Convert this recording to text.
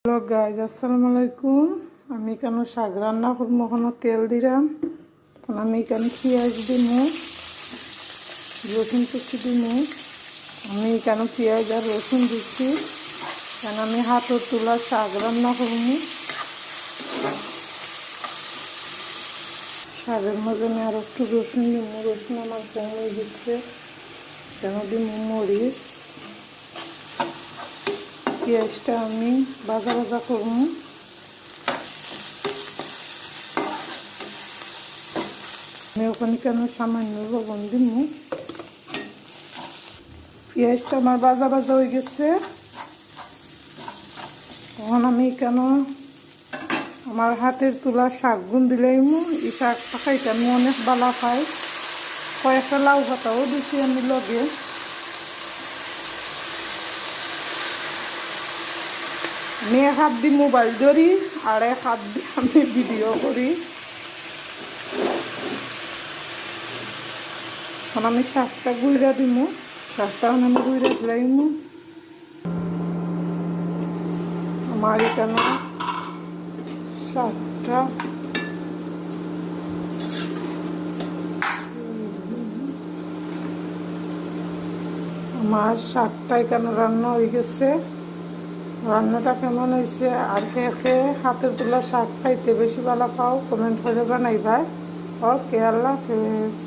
Hello guys, আসসালামু আলাইকুম। আমি কেন শাক রান্না করবো, ওখানে তেল দিলাম। এখন আমি এখানে পেঁয়াজ দিব, রসুন কুচি দিব। আমি কেন পেঁয়াজ আর রসুন দিচ্ছি, কেন আমি হাতের তোলা শাক রান্না করবো। শাকের মধ্যে আমি আর একটু রসুন দিব। রসুন আমার কম হয়ে গেছে, কেন দিব মরিচ। পেঁয়াজটা আমি ভাজা ভাজা করবো। আমি ওখানে কেন সামান্য লবণ দিব। পেঁয়াজটা আমার ভাজা ভাজা হয়ে গেছে। তখন আমি কেন আমার হাতের তোলা শাকগুন দিলাম। এই শাকটা খাইতে আমি অনেক ভালো খাই। কয়েকটা লাউ পাতাও দিচ্ছি আমি লগে। আমি এক হাত দিয়ে মোবাইল ধরি আর এক হাত দিয়ে আমি ভিডিও করি। এখন আমি শাকটা গুঁড়া দিব। শাকটা আমি গুঁড়া দিলাম। আমার এখানে শাকটা এখানে রান্না হয়ে গেছে। রান্নাটা কেমন হয়েছে আর কে হাতের তোলা শাক খাইতে বেশি ভালো পাও, কমেন্ট করে জানাই ভাই। ওকে, আল্লাহ হাফেজ।